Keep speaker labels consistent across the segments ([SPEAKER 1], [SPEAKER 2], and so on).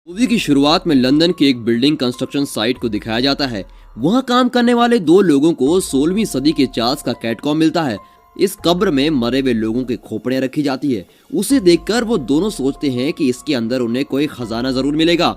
[SPEAKER 1] Movie की शुरुआत में लंदन की एक बिल्डिंग कंस्ट्रक्शन साइट को दिखाया जाता है। वहां काम करने वाले दो लोगों को 16वीं सदी के चार्ल्स का कैटकॉम मिलता है। इस कब्र में मरे हुए लोगों की खोपड़ियां रखी जाती है। उसे देखकर वो दोनों सोचते हैं कि इसके अंदर उन्हें कोई खजाना जरूर मिलेगा।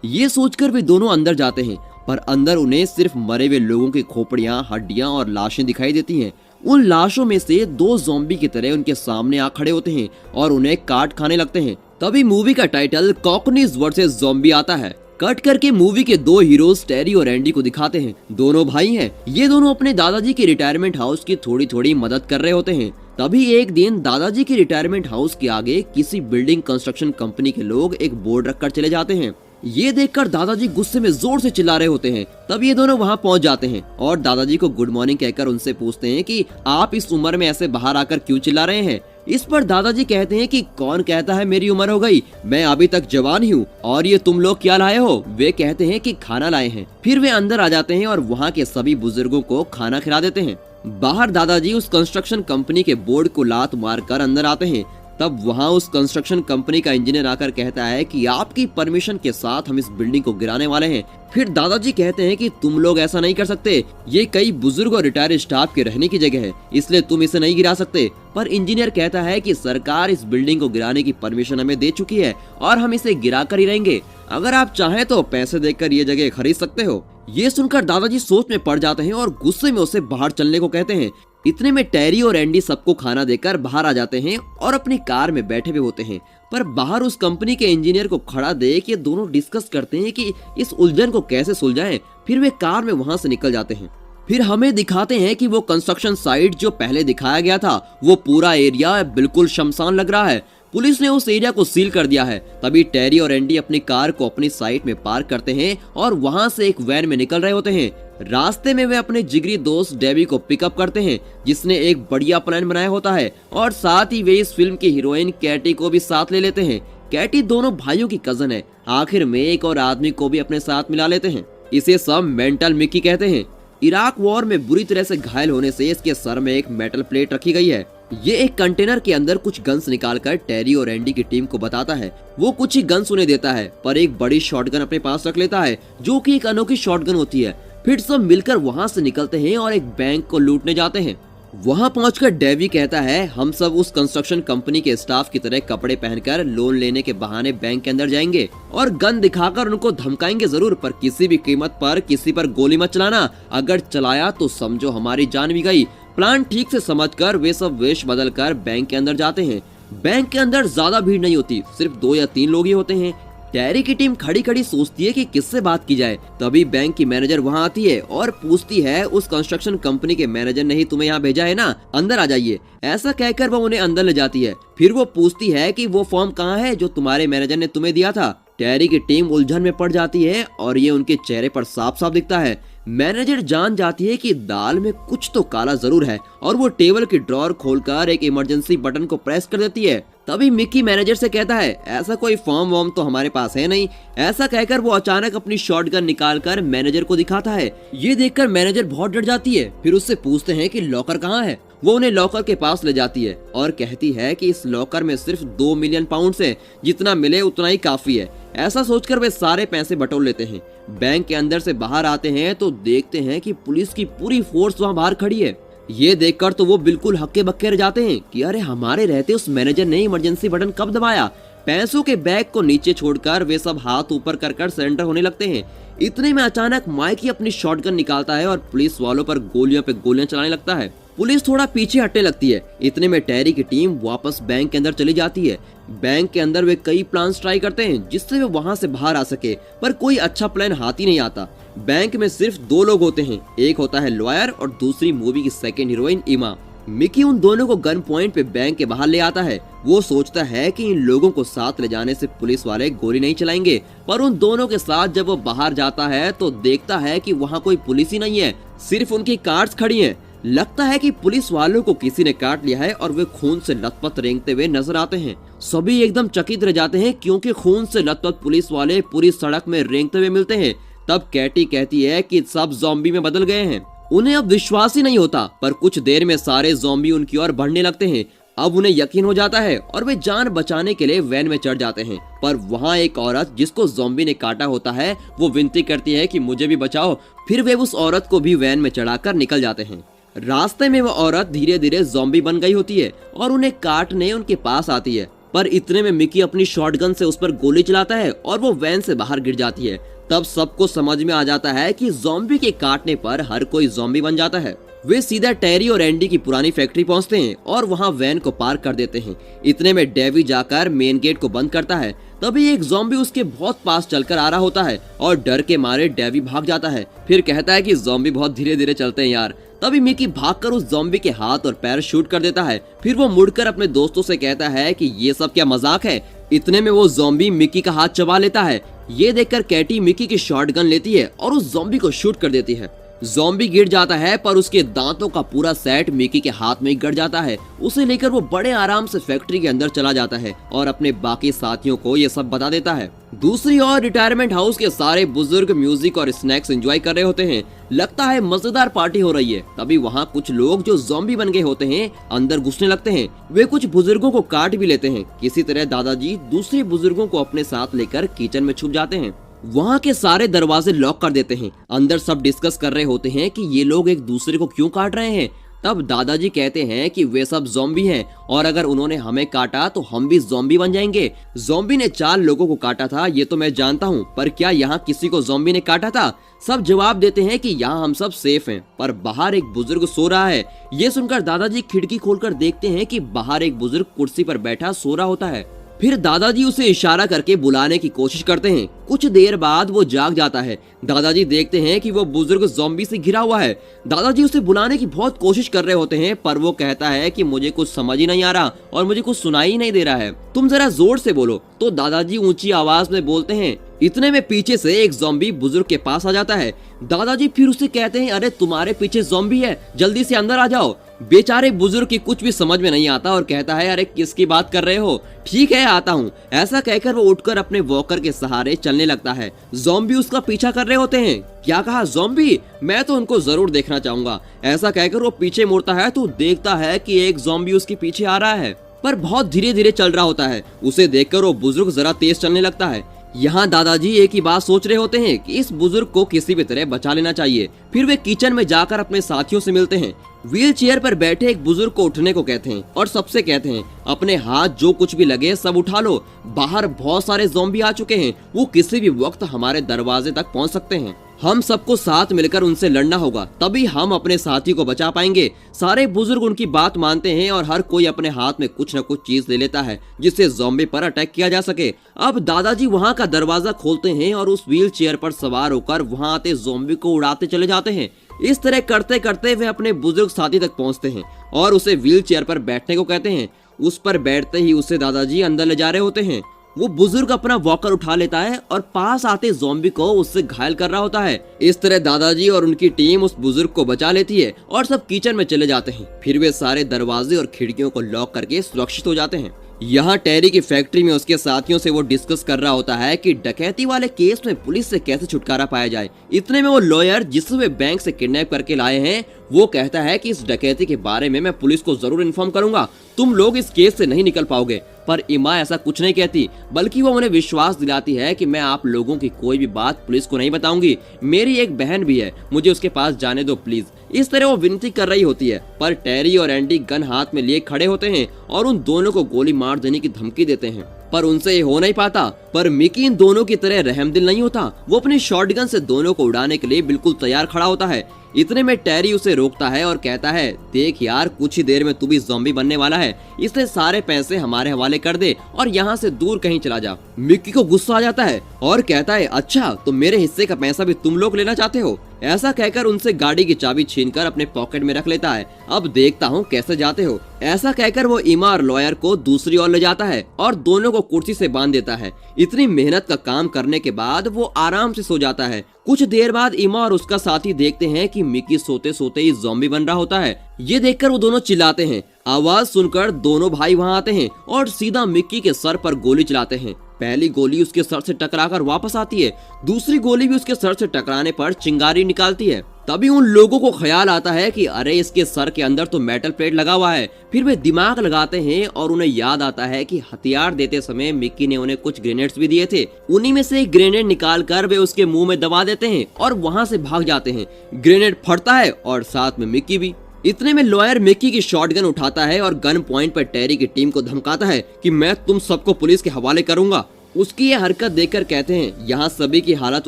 [SPEAKER 1] ये सोचकर वे दोनों अंदर जाते हैं, पर अंदर उन्हें सिर्फ मरे हुए लोगों की खोपड़ियां, हड्डियां और लाशें दिखाई देती हैं। उन लाशों में से दो ज़ॉम्बी की तरह उनके सामने आ खड़े होते हैं और उन्हें काट खाने लगते हैं। तभी मूवी का टाइटल कॉकनीज वर्सेस ज़ॉम्बी आता है। कट करके मूवी के दो हीरोज टेरी और एंडी को दिखाते हैं। दोनों भाई हैं। ये दोनों अपने दादाजी के रिटायरमेंट हाउस की थोड़ी थोड़ी मदद कर रहे होते हैं। तभी एक दिन दादाजी के रिटायरमेंट हाउस के आगे किसी बिल्डिंग कंस्ट्रक्शन कंपनी के लोग एक बोर्ड रखकर चले जाते हैं। ये देखकर दादाजी गुस्से में जोर से चिल्ला रहे होते हैं। तब ये दोनों वहाँ पहुँच जाते हैं और दादाजी को गुड मॉर्निंग कहकर उनसे पूछते हैं कि आप इस उम्र में ऐसे बाहर आकर क्यों चिल्ला रहे हैं। इस पर दादाजी कहते हैं कि कौन कहता है मेरी उम्र हो गई, मैं अभी तक जवान ही हूँ। और ये तुम लोग क्या लाए हो? वे कहते हैं कि खाना लाए हैं। फिर वे अंदर आ जाते हैं और वहाँ के सभी बुजुर्गों को खाना खिला देते हैं। बाहर दादाजी उस कंस्ट्रक्शन कंपनी के बोर्ड को लात मारकर अंदर आते हैं। तब वहाँ उस कंस्ट्रक्शन कंपनी का इंजीनियर आकर कहता है कि आपकी परमिशन के साथ हम इस बिल्डिंग को गिराने वाले हैं। फिर दादाजी कहते हैं कि तुम लोग ऐसा नहीं कर सकते, ये कई बुजुर्ग और रिटायर्ड स्टाफ के रहने की जगह है, इसलिए तुम इसे नहीं गिरा सकते। पर इंजीनियर कहता है कि सरकार इस बिल्डिंग को गिराने की परमिशन हमें दे चुकी है और हम इसे गिरा कर ही रहेंगे। अगर आप चाहें तो पैसे देकर ये जगह खरीद सकते हो। ये सुनकर दादाजी सोच में पड़ जाते हैं और गुस्से में उसे बाहर चलने को कहते हैं। इतने में टेरी और एंडी सबको खाना देकर बाहर आ जाते हैं और अपनी कार में बैठे हुए होते हैं। पर बाहर उस कंपनी के इंजीनियर को खड़ा देख ये दोनों डिस्कस करते हैं कि इस उलझन को कैसे सुलझाएं। फिर वे कार में वहां से निकल जाते हैं। फिर हमें दिखाते हैं कि वो कंस्ट्रक्शन साइट जो पहले दिखाया गया था, वो पूरा एरिया बिल्कुल शमशान लग रहा है। पुलिस ने उस एरिया को सील कर दिया है। तभी टेरी और एंडी अपनी कार को अपनी साइट में पार्क करते हैं और वहां से एक वैन में निकल रहे होते हैं। रास्ते में वे अपने जिगरी दोस्त डेबी को पिकअप करते हैं, जिसने एक बढ़िया प्लान बनाया होता है, और साथ ही वे इस फिल्म की हीरोइन कैटी को भी साथ ले लेते हैं। कैटी दोनों भाइयों की कजन है। आखिर में एक और आदमी को भी अपने साथ मिला लेते हैं। इसे सब मेंटल मिकी कहते हैं। इराक वॉर में बुरी तरह से घायल होने से इसके सर में एक मेटल प्लेट रखी गई है। ये एक कंटेनर के अंदर कुछ गन्स निकालकर टेरी और एंडी की टीम को बताता है। वो कुछ ही गन्स उन्हें देता है, पर एक बड़ी शॉटगन अपने पास रख लेता है, जो कि एक अनोखी शॉटगन होती है। फिर सब मिलकर वहां से निकलते हैं और एक बैंक को लूटने जाते हैं। वहां पहुंचकर डेवी कहता है हम सब उस कंस्ट्रक्शन कंपनी के स्टाफ की तरह कपड़े पहनकर लोन लेने के बहाने बैंक के अंदर जाएंगे और गन दिखाकर उनको धमकाएंगे जरूर, पर किसी भी कीमत पर किसी पर गोली मत चलाना। अगर चलाया तो समझो हमारी जान भी गई। प्लान ठीक से समझकर वे सब वेश बदलकर बैंक के अंदर जाते हैं। बैंक के अंदर ज्यादा भीड़ नहीं होती, सिर्फ 2 या 3 लोग ही होते हैं। टेरी की टीम खड़ी खड़ी सोचती है कि किससे बात की जाए। तभी बैंक की मैनेजर वहां आती है और पूछती है उस कंस्ट्रक्शन कंपनी के मैनेजर ने ही तुम्हें यहाँ भेजा है ना, अंदर आ जाइए। ऐसा कहकर वो उन्हें अंदर ले जाती है। फिर वो पूछती है कि वो फॉर्म कहाँ है जो तुम्हारे मैनेजर ने तुम्हें दिया था। टेरी की टीम उलझन में पड़ जाती है और ये उनके चेहरे पर साफ साफ दिखता है। मैनेजर जान जाती है कि दाल में कुछ तो काला जरूर है और वो टेबल की ड्रॉर खोलकर एक इमरजेंसी बटन को प्रेस कर देती है। तभी मिकी मैनेजर से कहता है ऐसा कोई फॉर्म वॉर्म तो हमारे पास है नहीं। ऐसा कहकर वो अचानक अपनी शॉटगन निकालकर मैनेजर को दिखाता है। ये देखकर मैनेजर बहुत डर जाती है। फिर उससे पूछते हैं कि लॉकर कहाँ है। वो उन्हें लॉकर के पास ले जाती है और कहती है कि इस लॉकर में सिर्फ 2 मिलियन पाउंड है, जितना मिले उतना ही काफी है। ऐसा सोचकर वे सारे पैसे बटोर लेते हैं। बैंक के अंदर से बाहर आते हैं तो देखते हैं कि पुलिस की पूरी फोर्स वहाँ बाहर खड़ी है। ये देखकर तो वो बिल्कुल हक्के बक्के रह जाते हैं कि अरे हमारे रहते उस मैनेजर ने इमरजेंसी बटन कब दबाया। पैसों के बैग को नीचे छोड़कर वे सब हाथ ऊपर कर सरेंडर होने लगते हैं। इतने में अचानक माइकी अपनी शॉटगन निकालता है और पुलिस वालों पर गोलियों पे गोलियां चलाने लगता है। पुलिस थोड़ा पीछे हटने लगती है। इतने में टेरी की टीम वापस बैंक के अंदर चली जाती है। बैंक के अंदर वे कई प्लान्स ट्राई करते हैं जिससे वे वहां से बाहर आ सके, पर कोई अच्छा प्लान हाथ ही नहीं आता। बैंक में सिर्फ 2 लोग होते हैं, एक होता है लॉयर और दूसरी मूवी की सेकेंड हीरोइन इमा। मिकी उन दोनों को गन पॉइंट पे बैंक के बाहर ले आता है। वो सोचता है कि इन लोगों को साथ ले जाने से पुलिस वाले गोली नहीं चलाएंगे, पर उन दोनों के साथ जब वो बाहर जाता है तो देखता है कि वहाँ कोई पुलिस ही नहीं है, सिर्फ उनकी कार्स खड़ी हैं। लगता है कि पुलिस वालों को किसी ने काट लिया है और वे खून से लथपथ रेंगते हुए नजर आते हैं। सभी एकदम चकित रह जाते हैं क्योंकि खून से लथपथ पुलिस वाले पूरी सड़क में रेंगते हुए मिलते हैं। तब कैटी कहती है कि सब ज़ॉम्बी में बदल गए हैं। उन्हें अब विश्वास ही नहीं होता, पर कुछ देर में सारे ज़ॉम्बी उनकी ओर बढ़ने लगते हैं। अब उन्हें यकीन हो जाता है और वे जान बचाने के लिए वैन में चढ़ जाते हैं। पर वहाँ एक औरत जिसको ज़ॉम्बी ने काटा होता है वो विनती करती है कि मुझे भी बचाओ। फिर वे उस औरत को भी वैन में चढ़ाकर निकल जाते हैं। रास्ते में वो औरत धीरे धीरे ज़ॉम्बी बन गई होती है और उन्हें काटने उनके पास आती है। पर इतने में मिकी अपनी शॉटगन से उस पर गोली चलाता है और वो वैन से बाहर गिर जाती है। तब सबको समझ में आ जाता है कि ज़ॉम्बी के काटने पर हर कोई ज़ॉम्बी बन जाता है। वे सीधा टेरी और एंडी की पुरानी फैक्ट्री पहुंचते हैं और वहां वैन को पार्क कर देते हैं। इतने में डेवी जाकर मेन गेट को बंद करता है। तभी एक ज़ॉम्बी उसके बहुत पास चलकर आ रहा होता है और डर के मारे डेवी भाग जाता है। फिर कहता है कि ज़ॉम्बी बहुत धीरे धीरे चलते हैं यार। तभी मिकी भागकर उस ज़ॉम्बी के हाथ और पैर शूट कर देता है। फिर वो मुड़कर अपने दोस्तों से कहता है कि ये सब क्या मजाक है। इतने में वो ज़ॉम्बी मिकी का हाथ चबा लेता है। ये देखकर कैटी मिकी की शॉटगन लेती है और उस ज़ॉम्बी को शूट कर देती है। ज़ॉम्बी गिर जाता है पर उसके दांतों का पूरा सेट मिकी के हाथ में ही गड़ जाता है। उसे लेकर वो बड़े आराम से फैक्ट्री के अंदर चला जाता है और अपने बाकी साथियों को ये सब बता देता है। दूसरी ओर रिटायरमेंट हाउस के सारे बुजुर्ग म्यूजिक और स्नैक्स एंजॉय कर रहे होते हैं। लगता है मजेदार पार्टी हो रही है। तभी वहाँ कुछ लोग जो ज़ॉम्बी बन गए होते हैं अंदर घुसने लगते हैं। वे कुछ बुजुर्गों को काट भी लेते हैं। किसी तरह दादाजी दूसरे बुजुर्गों को अपने साथ लेकर किचन में छुप जाते हैं। वहाँ के सारे दरवाजे लॉक कर देते हैं। अंदर सब डिस्कस कर रहे होते हैं कि ये लोग एक दूसरे को क्यों काट रहे हैं। तब दादाजी कहते हैं कि वे सब ज़ॉम्बी हैं और अगर उन्होंने हमें काटा तो हम भी ज़ॉम्बी बन जाएंगे। ज़ॉम्बी ने 4 लोगों को काटा था ये तो मैं जानता हूँ, पर क्या यहाँ किसी को ज़ॉम्बी ने काटा था? सब जवाब देते हैं कि यहाँ हम सब सेफ हैं, पर बाहर एक बुजुर्ग सो रहा है। ये सुनकर दादाजी खिड़की खोलकर देखते हैं कि बाहर एक बुजुर्ग कुर्सी पर बैठा सो रहा होता है। फिर दादाजी उसे इशारा करके बुलाने की कोशिश करते हैं। कुछ देर बाद वो जाग जाता है। दादाजी देखते हैं कि वो बुजुर्ग ज़ॉम्बी से घिरा हुआ है। दादाजी उसे बुलाने की बहुत कोशिश कर रहे होते हैं पर वो कहता है कि मुझे कुछ समझ ही नहीं आ रहा और मुझे कुछ सुनाई ही नहीं दे रहा है, तुम जरा जोर से बोलो। तो दादाजी ऊंची आवाज में बोलते हैं। इतने में पीछे से एक ज़ॉम्बी बुजुर्ग के पास आ जाता है। दादाजी फिर उसे कहते हैं, अरे तुम्हारे पीछे ज़ॉम्बी है, जल्दी से अंदर आ जाओ। बेचारे बुजुर्ग की कुछ भी समझ में नहीं आता और कहता है, अरे किसकी बात कर रहे हो? ठीक है आता हूँ। ऐसा कहकर वो उठकर अपने वॉकर के सहारे चलने लगता है। ज़ॉम्बी उसका पीछा कर रहे होते हैं। क्या कहा ज़ॉम्बी? मैं तो उनको जरूर देखना चाहूंगा। ऐसा कहकर वो पीछे मुड़ता है तो देखता है कि एक ज़ॉम्बी उसके पीछे आ रहा है, पर बहुत धीरे धीरे चल रहा होता है। उसे देखकर वो बुजुर्ग जरा तेज चलने लगता है। यहाँ दादाजी एक ही बात सोच रहे होते हैं कि इस बुजुर्ग को किसी भी तरह बचा लेना चाहिए। फिर वे किचन में जाकर अपने साथियों से मिलते हैं। व्हील चेयर पर बैठे एक बुजुर्ग को उठने को कहते हैं और सबसे कहते हैं, अपने हाथ जो कुछ भी लगे सब उठा लो। बाहर बहुत सारे ज़ॉम्बी आ चुके हैं, वो किसी भी वक्त हमारे दरवाजे तक पहुँच सकते हैं। हम सबको साथ मिलकर उनसे लड़ना होगा, तभी हम अपने साथी को बचा पाएंगे। सारे बुजुर्ग उनकी बात मानते हैं और हर कोई अपने हाथ में कुछ न कुछ चीज ले लेता है जिससे ज़ॉम्बी पर अटैक किया जा सके। अब दादाजी वहां का दरवाजा खोलते हैं और उस व्हील चेयर पर सवार होकर वहां आते ज़ॉम्बी को उड़ाते चले जाते हैं। इस तरह करते करते वे अपने बुजुर्ग साथी तक पहुंचते हैं और उसे व्हील चेयर पर बैठने को कहते हैं। उस पर बैठते ही उसे दादाजी अंदर ले जा रहे होते हैं। वो बुजुर्ग अपना वॉकर उठा लेता है और पास आते ज़ॉम्बी को उससे घायल कर रहा होता है। इस तरह दादाजी और उनकी टीम उस बुजुर्ग को बचा लेती है और सब किचन में चले जाते हैं। फिर वे सारे दरवाजे और खिड़कियों को लॉक करके सुरक्षित हो जाते हैं। यहाँ टेरी की फैक्ट्री में उसके साथियों से वो डिस्कस कर रहा होता है कि डकैती वाले केस में पुलिस से कैसे छुटकारा पाया जाए। इतने में वो लॉयर जिसे वे बैंक से किडनैप करके लाए हैं वो कहता है कि इस डकैती के बारे में मैं पुलिस को जरूर इन्फॉर्म करूंगा, तुम लोग इस केस से नहीं निकल पाओगे। पर इमा ऐसा कुछ नहीं कहती, बल्कि वो उन्हें विश्वास दिलाती है कि मैं आप लोगों की कोई भी बात पुलिस को नहीं बताऊंगी। मेरी एक बहन भी है, मुझे उसके पास जाने दो प्लीज। इस तरह वो विनती कर रही होती है, पर टेरी और एंडी गन हाथ में लिए खड़े होते हैं और उन दोनों को गोली मार देने की धमकी देते हैं, पर उनसे ये हो नहीं पाता। पर मिकी इन दोनों की तरह रहमदिल नहीं होता। वो अपनी शॉटगन से दोनों को उड़ाने के लिए बिल्कुल तैयार खड़ा होता है। इतने में टेरी उसे रोकता है और कहता है, देख यार कुछ ही देर में तू भी ज़ॉम्बी बनने वाला है, इसलिए सारे पैसे हमारे हवाले कर दे और यहाँ से दूर कहीं चला जा। मिकी को गुस्सा आ जाता है और कहता है, अच्छा तो मेरे हिस्से का पैसा भी तुम लोग लेना चाहते हो? ऐसा कहकर उनसे गाड़ी की चाबी छीनकर अपने पॉकेट में रख लेता है। अब देखता हूँ कैसे जाते हो। ऐसा कहकर वो इमा और लॉयर को दूसरी ओर ले जाता है और दोनों को कुर्सी से बांध देता है। इतनी मेहनत का काम करने के बाद वो आराम से सो जाता है। कुछ देर बाद इमा और उसका साथी देखते हैं कि मिकी सोते सोते ही ज़ॉम्बी बन रहा होता है। ये देखकर वो दोनों चिल्लाते हैं। आवाज सुनकर दोनों भाई वहां आते हैं और सीधा मिकी के सर पर गोली चलाते हैं। पहली गोली उसके सर से टकराकर वापस आती है, दूसरी गोली भी उसके सर से टकराने पर चिंगारी निकालती है। तभी उन लोगों को ख्याल आता है कि अरे इसके सर के अंदर तो मेटल प्लेट लगा हुआ है। फिर वे दिमाग लगाते हैं और उन्हें याद आता है कि हथियार देते समय मिक्की ने उन्हें कुछ ग्रेनेड्स भी दिए थे। उन्हीं में से एक ग्रेनेड निकाल कर वे उसके मुंह में दबा देते हैं और वहाँ से भाग जाते हैं। ग्रेनेड फटता है और साथ में मिक्की भी। इतने में लॉयर मिक्की की शॉटगन उठाता है और गन पॉइंट पर टेरी की टीम को धमकाता है कि मैं तुम सबको पुलिस के हवाले करूंगा। उसकी ये हरकत देखकर कहते हैं यहाँ सभी की हालत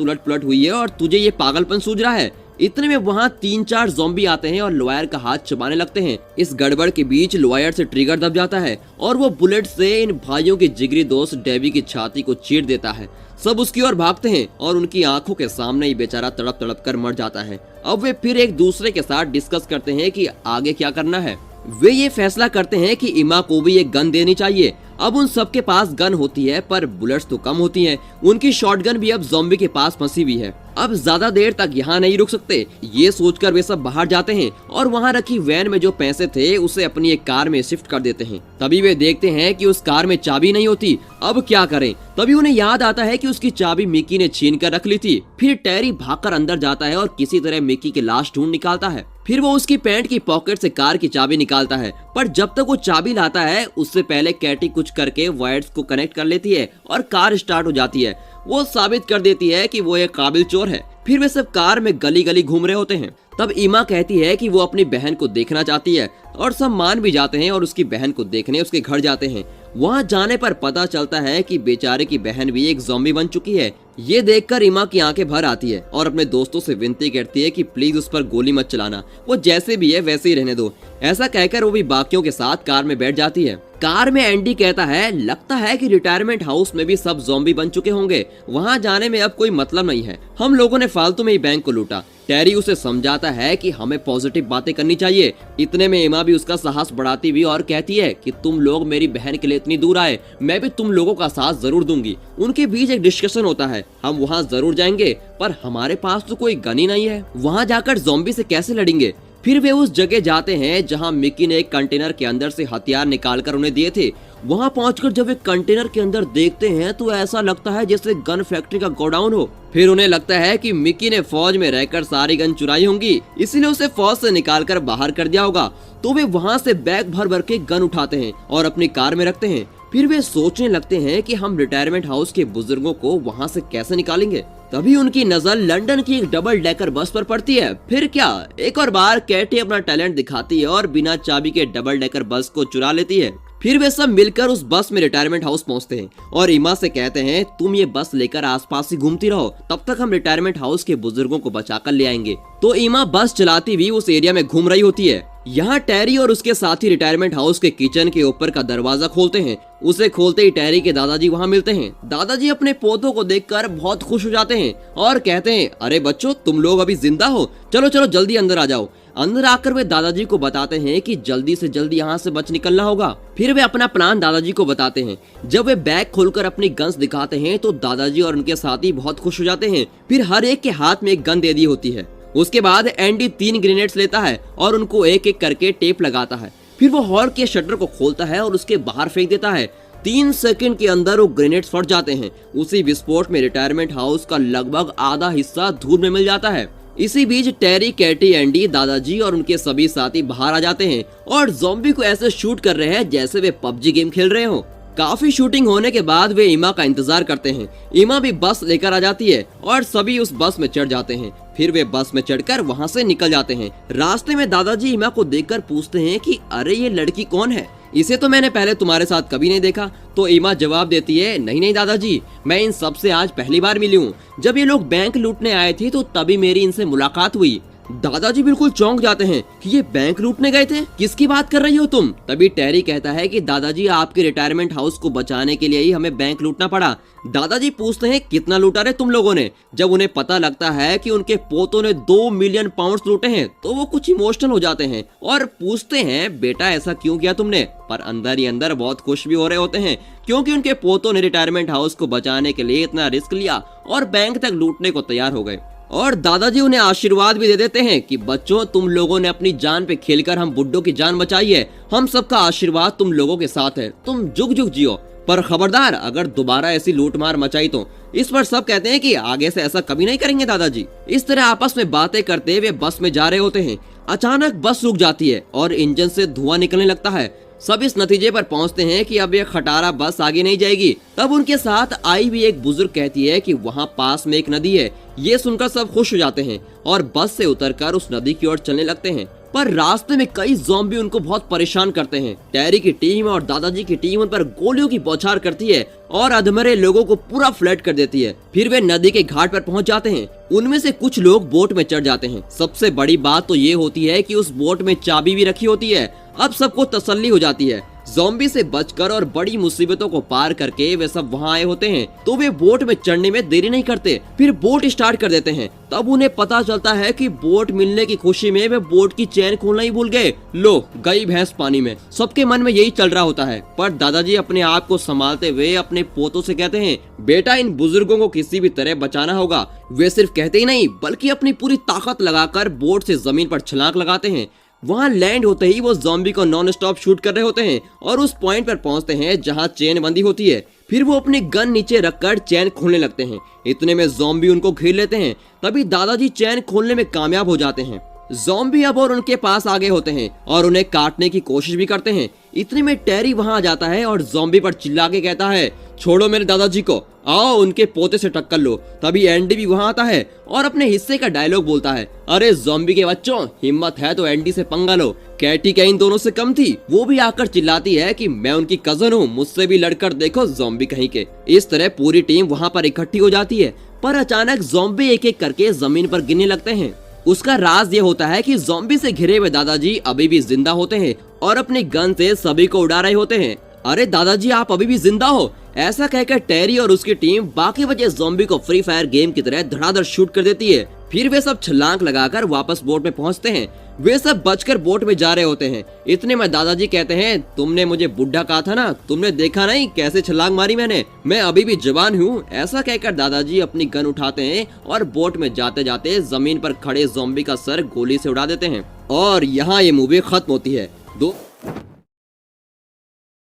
[SPEAKER 1] उलट पुलट हुई है और तुझे ये पागलपन सूझ रहा है। इतने में वहाँ 3-4 ज़ॉम्बी आते हैं और लॉयर का हाथ चबाने लगते हैं। इस गड़बड़ के बीच लॉयर से ट्रिगर दब जाता है और वो बुलेट से इन भाइयों के जिगरी दोस्त डेवी की छाती को चीर देता है। सब उसकी ओर भागते हैं और उनकी आंखों के सामने ही बेचारा तड़प तड़प कर मर जाता है। अब वे फिर एक दूसरे के साथ डिस्कस करते हैं कि आगे क्या करना है। वे ये फैसला करते हैं कि इमा को भी एक गन देनी चाहिए। अब उन सबके पास गन होती है पर बुलेट्स तो कम होती हैं। उनकी शॉटगन भी अब ज़ॉम्बी के पास फंसी हुई है। अब ज्यादा देर तक यहाँ नहीं रुक सकते, ये सोचकर वे सब बाहर जाते हैं और वहाँ रखी वैन में जो पैसे थे उसे अपनी एक कार में शिफ्ट कर देते हैं। तभी वे देखते हैं कि उस कार में चाबी नहीं होती। अब क्या करें? तभी उन्हें याद आता है कि उसकी चाबी मिक्की ने छीन कर रख ली थी। फिर टेरी भागकर अंदर जाता है और किसी तरह मिक्की की लाश ढूंढ निकालता है। फिर वो उसकी पैंट की पॉकेट से कार की चाबी निकालता है, पर जब तक वो चाबी लाता है उससे पहले कैटी कुछ करके वायर्स को कनेक्ट कर लेती है और कार स्टार्ट हो जाती है। वो साबित कर देती है कि वो एक काबिल चोर है। फिर वे सब कार में गली गली घूम रहे होते हैं। तब इमा कहती है कि वो अपनी बहन को देखना चाहती है और सब मान भी जाते हैं और उसकी बहन को देखने उसके घर जाते हैं। वहाँ जाने पर पता चलता है कि बेचारे की बहन भी एक ज़ॉम्बी बन चुकी है। ये देखकर इमा की आंखें भर आती है और अपने दोस्तों से विनती करती है कि प्लीज उस पर गोली मत चलाना, वो जैसे भी है वैसे ही रहने दो। ऐसा कहकर वो भी बाकियों के साथ कार में बैठ जाती है। कार में एंडी कहता है लगता है कि रिटायरमेंट हाउस में भी सब ज़ॉम्बी बन चुके होंगे, वहाँ जाने में अब कोई मतलब नहीं है, हम लोगों ने फालतू में ही बैंक को लूटा। टेरी उसे समझाता है कि हमें पॉजिटिव बातें करनी चाहिए। इतने में इमा भी उसका साहस बढ़ाती हुई और कहती है कि तुम लोग मेरी बहन के लिए इतनी दूर आए, मैं भी तुम लोगों का साथ जरूर दूंगी। उनके बीच एक डिस्कशन होता है, हम वहाँ जरूर जाएंगे पर हमारे पास तो कोई गन ही नहीं है, वहाँ जाकर ज़ॉम्बी से कैसे लड़ेंगे। फिर वे उस जगह जाते हैं जहां मिक्की ने एक कंटेनर के अंदर से हथियार निकालकर उन्हें दिए थे। वहां पहुंचकर जब वे कंटेनर के अंदर देखते हैं तो ऐसा लगता है जैसे गन फैक्ट्री का गोडाउन हो। फिर उन्हें लगता है कि मिक्की ने फौज में रहकर सारी गन चुराई होंगी, इसीलिए उसे फौज से निकालकर बाहर कर दिया होगा। तो वे वहां से बैग भर भर के गन उठाते हैं और अपनी कार में रखते हैं। फिर वे सोचने लगते हैं कि हम रिटायरमेंट हाउस के बुजुर्गों को वहां से कैसे निकालेंगे। तभी उनकी नजर लंदन की एक डबल डेकर बस पर पड़ती है। फिर क्या, एक और बार कैटी अपना टैलेंट दिखाती है और बिना चाबी के डबल डेकर बस को चुरा लेती है। फिर वे सब मिलकर उस बस में रिटायरमेंट हाउस पहुंचते हैं और इमा से कहते हैं तुम ये बस लेकर आसपास ही घूमती रहो, तब तक हम रिटायरमेंट हाउस के बुजुर्गों को बचाकर ले आएंगे। तो इमा बस चलाती हुई उस एरिया में घूम रही होती है। यहाँ टेरी और उसके साथी रिटायरमेंट हाउस के किचन के ऊपर का दरवाजा खोलते हैं। उसे खोलते ही टेरी के दादाजी वहाँ मिलते हैं। दादाजी अपने पोतों को देखकर बहुत खुश हो जाते हैं और कहते हैं अरे बच्चों, तुम लोग अभी जिंदा हो, चलो चलो जल्दी अंदर आ जाओ। अंदर आकर वे दादाजी को बताते हैं कि जल्दी से जल्दी यहाँ से बच निकलना होगा। फिर वे अपना प्लान दादाजी को बताते हैं। जब वे बैग खोलकर अपनी गन्स दिखाते हैं तो दादाजी और उनके साथी बहुत खुश हो जाते हैं। फिर हर एक के हाथ में एक गन दे दी होती है। उसके बाद एंडी 3 ग्रेनेड्स लेता है और उनको एक एक करके टेप लगाता है। फिर वो हॉल के शटर को खोलता है और उसके बाहर फेंक देता है। 3 सेकंड के अंदर वो ग्रेनेड्स फट जाते हैं। उसी विस्फोट में रिटायरमेंट हाउस का लगभग आधा हिस्सा धूल में मिल जाता है। इसी बीच टेरी, कैटी, एंडी, दादाजी और उनके सभी साथी बाहर आ जाते हैं और ज़ॉम्बी को ऐसे शूट कर रहे हैं जैसे वे पबजी गेम खेल रहे हो। काफी शूटिंग होने के बाद वे इमा का इंतजार करते हैं। इमा भी बस लेकर आ जाती है और सभी उस बस में चढ़ जाते हैं। फिर वे बस में चढ़कर वहाँ से निकल जाते हैं। रास्ते में दादाजी इमा को देखकर पूछते हैं कि अरे ये लड़की कौन है, इसे तो मैंने पहले तुम्हारे साथ कभी नहीं देखा। तो इमा जवाब देती है नहीं नहीं दादाजी, मैं इन सब से आज पहली बार मिली हूँ। जब ये लोग बैंक लूटने आए थे तो तभी मेरी इनसे मुलाकात हुई। दादाजी बिल्कुल चौंक जाते हैं कि ये बैंक लूटने गए थे, किसकी बात कर रही हो तुम। तभी टेरी कहता है कि दादाजी आपके रिटायरमेंट हाउस को बचाने के लिए ही हमें बैंक लूटना पड़ा। दादाजी पूछते हैं कितना लूटा रे तुम लोगों ने। जब उन्हें पता लगता है कि उनके पोतों ने 2 मिलियन पाउंड्स लूटे हैं तो वो कुछ इमोशनल हो जाते हैं और पूछते हैं बेटा ऐसा क्यों किया तुमने। पर अंदर ही अंदर बहुत खुश भी हो रहे होते हैं क्योंकि उनके पोतों ने रिटायरमेंट हाउस को बचाने के लिए इतना रिस्क लिया और बैंक तक लूटने को तैयार हो गए। और दादाजी उन्हें आशीर्वाद भी दे देते हैं कि बच्चों, तुम लोगों ने अपनी जान पे खेलकर हम बुड्ढों की जान बचाई है, हम सबका आशीर्वाद तुम लोगों के साथ है, तुम जुग जुग जियो। पर खबरदार अगर दोबारा ऐसी लूटमार मचाई तो। इस पर सब कहते हैं कि आगे से ऐसा कभी नहीं करेंगे दादाजी। इस तरह आपस में बातें करते वे बस में जा रहे होते हैं। अचानक बस रुक जाती है और इंजन से धुआं निकलने लगता है। सब इस नतीजे पर पहुंचते हैं कि अब ये खटारा बस आगे नहीं जाएगी। तब उनके साथ आई हुई एक बुजुर्ग कहती है कि वहाँ पास में एक नदी है। ये सुनकर सब खुश हो जाते हैं और बस से उतरकर उस नदी की ओर चलने लगते हैं। पर रास्ते में कई ज़ॉम्बी उनको बहुत परेशान करते हैं। टेरी की टीम और दादाजी की टीम उन पर गोलियों की बौछार करती है और अधमरे लोगों को पूरा फ्लैट कर देती है। फिर वे नदी के घाट पर पहुंच जाते हैं। उनमें से कुछ लोग बोट में चढ़ जाते हैं। सबसे बड़ी बात तो ये होती है कि उस बोट में चाबी भी रखी होती है। अब सबको तसल्ली हो जाती है। ज़ॉम्बी से बचकर और बड़ी मुसीबतों को पार करके वे सब वहाँ आए होते हैं, तो वे बोट में चढ़ने में देरी नहीं करते। फिर बोट स्टार्ट कर देते हैं। तब उन्हें पता चलता है कि बोट मिलने की खुशी में वे बोट की चैन खोलना ही भूल गए। लो गई भैंस पानी में। सबके मन में यही चल रहा होता है। पर दादाजी अपने आप को संभालते हुए अपने पोतों से कहते हैं, बेटा इन बुजुर्गों को किसी भी तरह बचाना होगा। वे सिर्फ कहते ही नहीं बल्कि अपनी पूरी ताकत लगाकर बोट से जमीन पर छलांग लगाते हैं। वहाँ लैंड होते ही वो ज़ॉम्बी को नॉन स्टॉप शूट कर रहे होते हैं और उस पॉइंट पर पहुंचते हैं जहाँ चेन बंदी होती है। फिर वो अपनी गन नीचे रखकर चैन खोलने लगते हैं। इतने में ज़ॉम्बी उनको घेर लेते हैं। तभी दादाजी चैन खोलने में कामयाब हो जाते हैं। ज़ॉम्बी अब और उनके पास आगे होते हैं और उन्हें काटने की कोशिश भी करते हैं। इतने में टेरी वहाँ आ जाता है और ज़ॉम्बी पर चिल्ला के कहता है, छोड़ो मेरे दादाजी को, आओ उनके पोते से टक्कर लो। तभी एंडी भी वहाँ आता है और अपने हिस्से का डायलॉग बोलता है, अरे ज़ॉम्बी के बच्चों, हिम्मत है तो एंडी से पंगा लो। कैटी क्या इन दोनों से कम थी? वो भी आकर चिल्लाती है कि मैं उनकी कजन हूँ, मुझसे भी लड़कर देखो ज़ॉम्बी कहीं के। इस तरह पूरी टीम वहाँ पर इकट्ठी हो जाती है। पर अचानक ज़ॉम्बी एक एक करके जमीन पर गिरने लगते हैं। उसका राज ये होता है कि ज़ॉम्बी से घिरे हुए दादाजी अभी भी जिंदा होते हैं और अपनी गन से सभी को उड़ा रहे होते हैं। अरे दादाजी आप अभी भी जिंदा हो, ऐसा कहकर टेरी और उसकी टीम बाकी बचे ज़ॉम्बी को फ्री फायर गेम की तरह धड़ाधड़ शूट कर देती है। फिर वे सब छलांग लगाकर वापस बोट में पहुंचते हैं। वे सब बचकर बोट में जा रहे होते हैं। इतने में दादाजी कहते हैं, तुमने मुझे बुढ़ा कहा था ना, तुमने देखा नहीं कैसे छलांग मारी मैंने, मैं अभी भी जवान हूँ। ऐसा कहकर दादाजी अपनी गन उठाते हैं और बोट में जाते जाते जमीन पर खड़े ज़ॉम्बी का सर गोली से उड़ा देते हैं। और यहाँ ये मूवी खत्म होती है।